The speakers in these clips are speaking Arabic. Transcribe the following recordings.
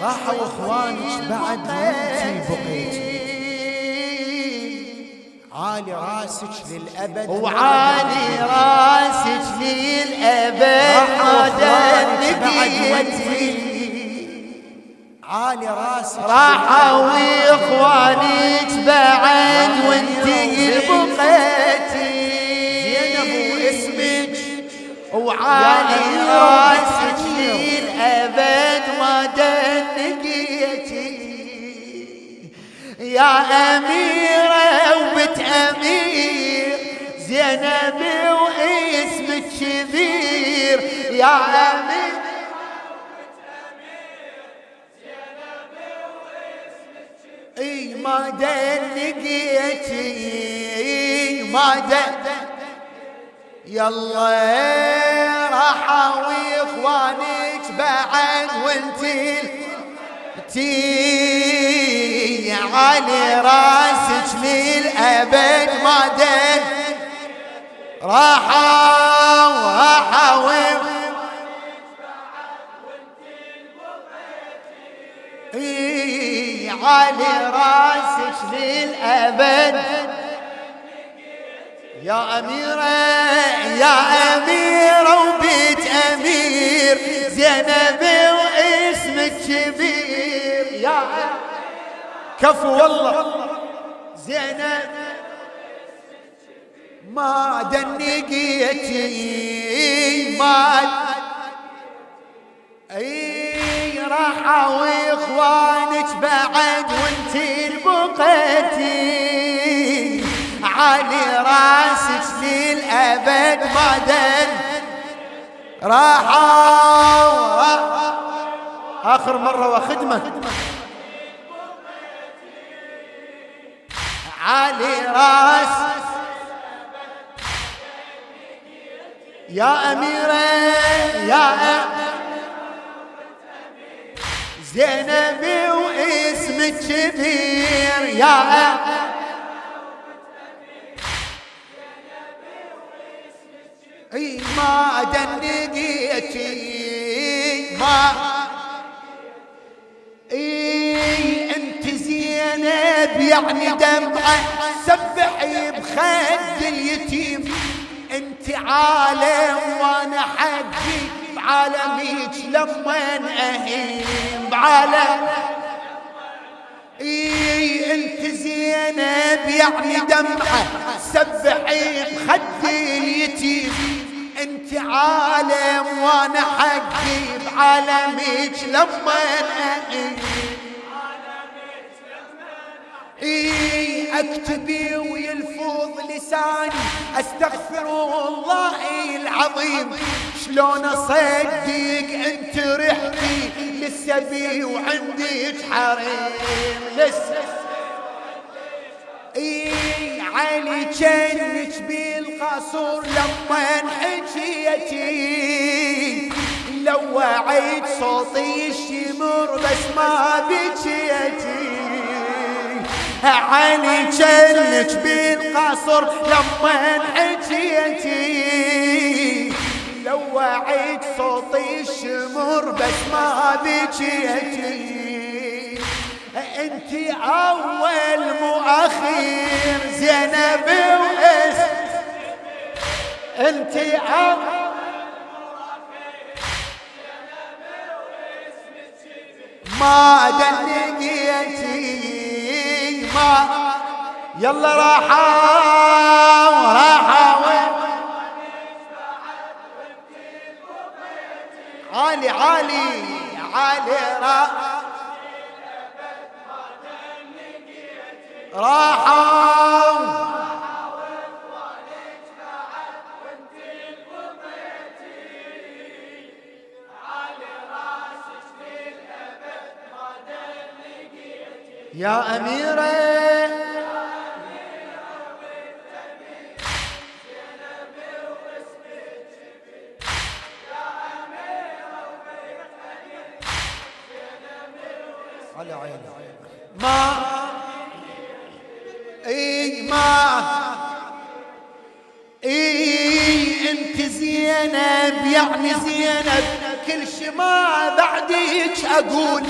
راحوا اخوانك بعد وانتي بقيتي، عالي راسك للأبد وعالي راسك للأبد ما دنقيتي، عالي راسك راحوا اخوانك بعد وانتي بقيتي، زينب واسمك وعالي راسك للأبد ما دنقيتي، يا أميرة وبنت أمير زينب واسمك كبير، يا أميرة اي ما دنقيتي ما يلا راحوا اخوانك بعد وانتي علي راسك للأبد ما دن راحوا علي راسك للأبد، يا أميرة يا أميرة وبنت أمير زينب واسمك كبير، يا كفو والله زينب ما دنقيتي ما اي راحوا اخوانك بعد وانتي بقيتي، علي راسك للأبد ما دن راحوا آخر مرة وخدمة علي راسك يا أميرة يا زينب واسمك كبير، يا اي ما دنقيتي ما اي انت زينب يعني دمعة سبحي بخد اليتيم، انت عالم وانا حقي بعالميك لما اهيم بعالم اي انت زينب يعني دمعة سبحي بخد اليتيم، انت عالم وانا حقي بعالميك لما اهيم اكتبي ويلفظ لساني استغفر الله العظيم، شلون اصدق انت رحتي للسبي وعندك حريم لسه علي جنك بالقصور لما حكيتي، لو وعيت صوتي الشمر بس ما بكيتي، علي جنك بالقصر لما حكيتي، لو وعيت صوتي الشمر بس ما بكيتي، انتي اول مو اخير زينب انتي اول ما دنقيتي ما يلا راحوا عالي عالي عالي راحوا يا أميرة على عيني ما انت زينب يعني زينب كل شي ما بعدك اقول،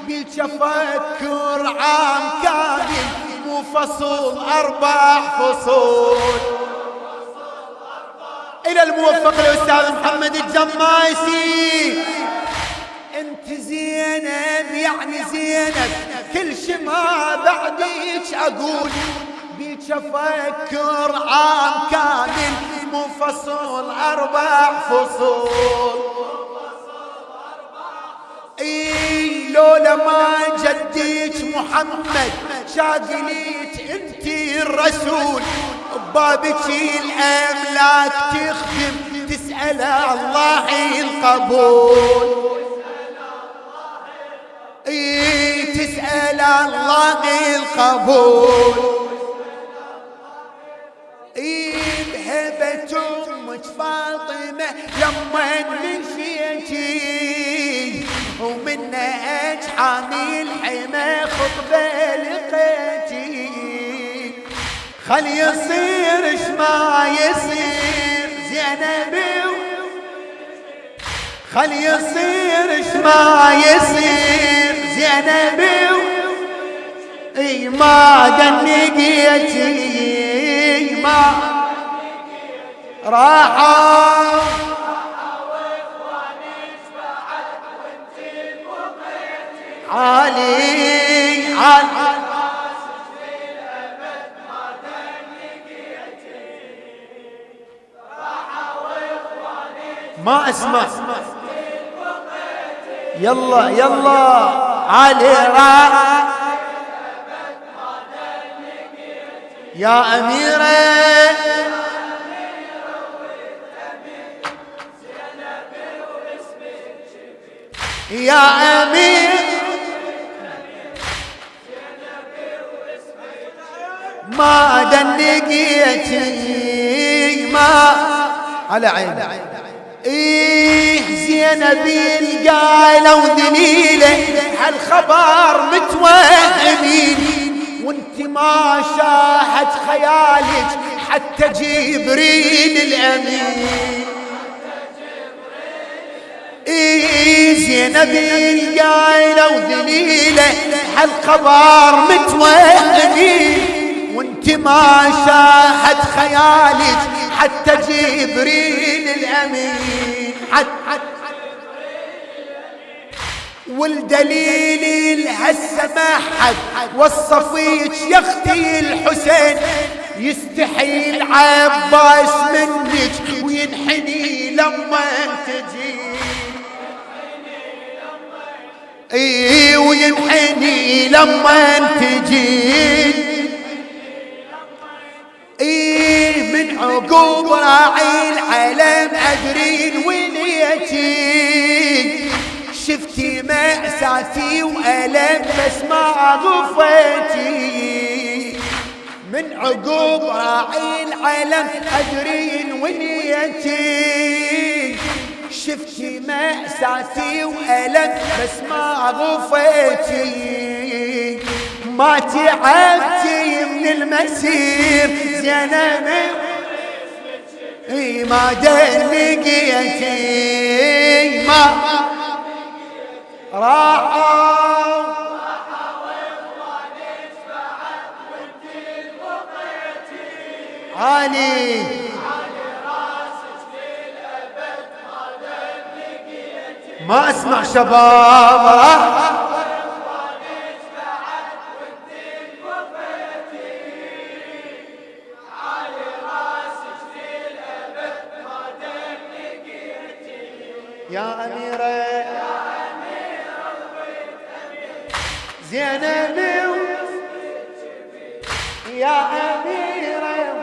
بيك افكر عام كامل مو فصل 4 فصول. الى الموفق الاستاذ محمد الجمايسي. انت زينب يعني زينب كل شي ما بعديك اقول، بيك افكر عام كامل مو فصل 4 فصول. لولا ما جديك محمد شاقليت انتي الرسول، ببابك الاملاك تخدم تسأل الله القبول. تسأل الله القبول. بهبة امك فاطمة لما مشيتي، ومنها حامي الحما خطبة لقيتي. خل يصير اش ما يصير زينب، خل يصير اش ما يصير زينب، اي ما دنقيتي ما راحوا علي علي ما اسمع. يلا يلا علي راح يا أميرة. يا أمير ما دنقيتي ما على عيني. زينب القايلة وذليلة هالخبر متوهمين، وانت ما شاهد خيالك حتى جبريل الأمين. زينب القايلة وذليلة هالخبر متوهمين، وانت ما شاهد خيالك حتى جبريل الأمين. والدليل هسه ما حد وصفيك يا اختي الحسين، يستحي العباس منك وينحني لما تجي. وينحني لما تجي. من عقوب راعي العلم أدرين وليتي، شفتي مأساتي وألم بس ما غفيتي. من عقوب راعي العلم أدرين وليتي، شفتي مأساتي وألم بس ما غفيتي. ما تعبتي من المسير زينب، ما دنقيتي ما راحوا علي ما اسمع شباب. يا أميرة زينب يا أميرة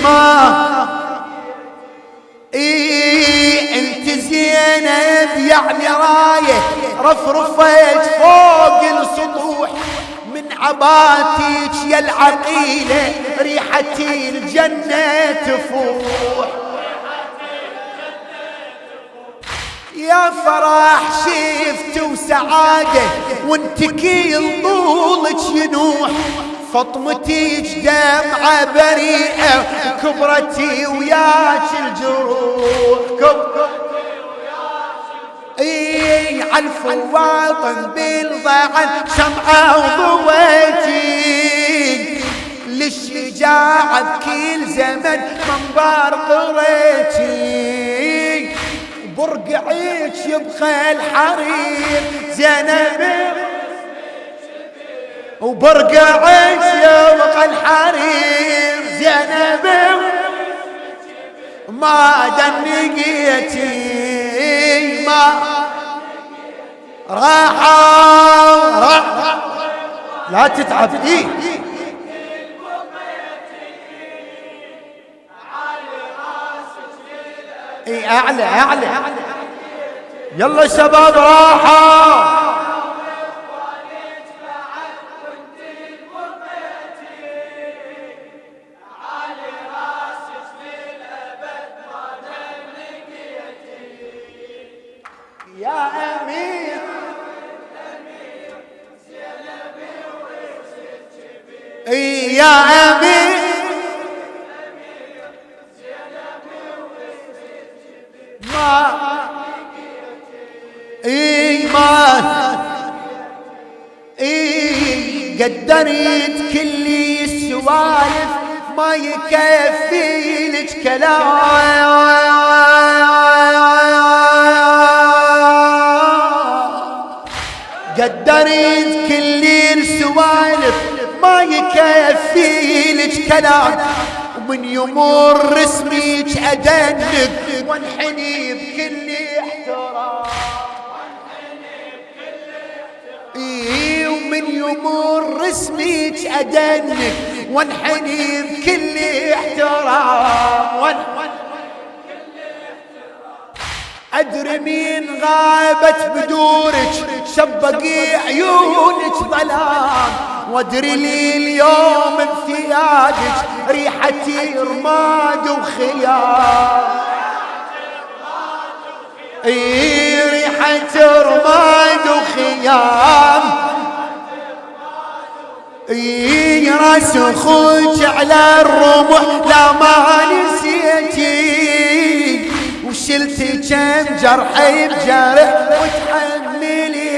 ما انت زينب يعني راية رفرفت فوق السطوح، من عباتك يا العقيلة ريحتي الجنة تفوح. يا فرح شفت وسعادة وانت كيل طولك ينوح، فطمتي دمعة بريئة كبرتي وياك الجروح اي عالفواطن بالضعن شمعة وضويتي للشجاعة بكل زمن منبر قريتي برقعيك يبقى الحرير زينب وبرقعيك يبقى الحرير زينب ما دنقيتي ما راحة لا تتعب اي اعلى اعلى يلا شباب راحة يا أمير اي يا أمير ما اي ما اي قدرت كل السوالف ما يكفي لك كلام قدرت كل السوالف ما يكفي لك كلام ومن يمر اسمك أدنك وانحني بكل احترام ومن يمر اسمك أدنك وانحني بكل احترام أدري مين غابت بدورك شبقي عيونك ظلام وادري لي اليوم بثيابك ريحتي رماد وخيام ريحة رماد وخيام راس اخوك على الرمح لا ما نسيتي وشلتي كم جرحي بجرح وتحمليتي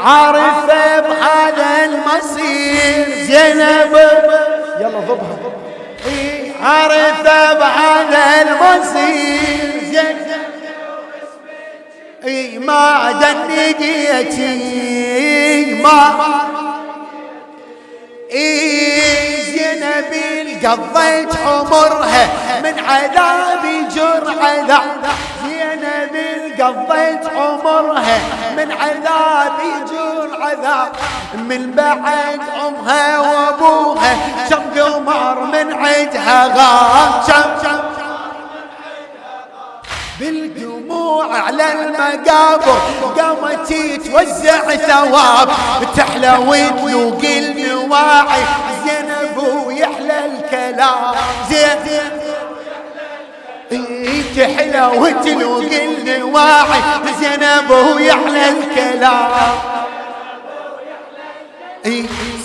عارفة بهذا المصير زينب يلا ضبها عارفة بهذا المصير زينب ما دنقيتي ما زينب قضيت عمرها من عذاب جر عذاب زينب قضيت عمرها من عذاب جر عذاب من بعد امها وابوها شم قمر من عدها غاب بالدموع على المقابر قامت توزع ثواب تحلى وتذوق النواعي زينب ويحلى الكلام زين تحلى وتذوق النواعي زينب ويحلى الكلام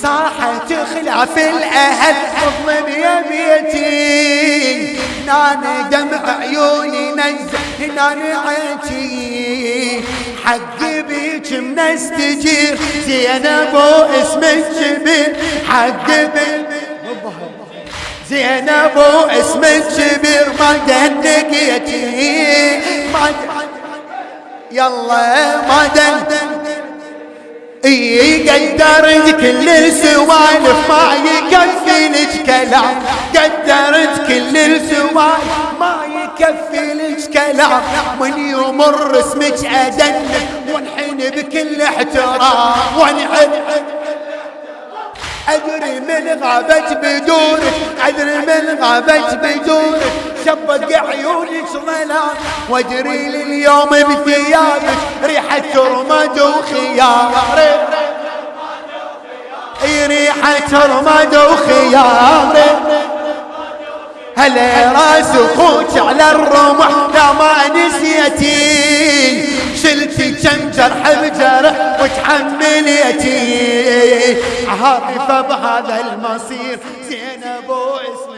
صاحت خلاف الأهل اضمن يا بيتي ناني دمع عيوني نزل ناني عيتي حق بيك من استجير زينب واسمك كبير حق بيك زينب واسمك كبير ما دنقيتي يلا ما دنقيتي قدرت كل السوالف ما يكفي لك كلام قدرت كل السوالف ما يكفي لك كلام من يمر اسمك أدنك وانحن بكل احترام وانحن أدري من غابت بدونك أدري من غابت بدونك شبق عيونك ظلام وادري لليوم بثيابك ريحة رماد وخيام ريحة رماد وخيام هلا راس اخوك على الرمح لا ما نسيتي شلتي كم جرح بجرح وتحمليتي، عارفة بهذا المصير زينب واسمي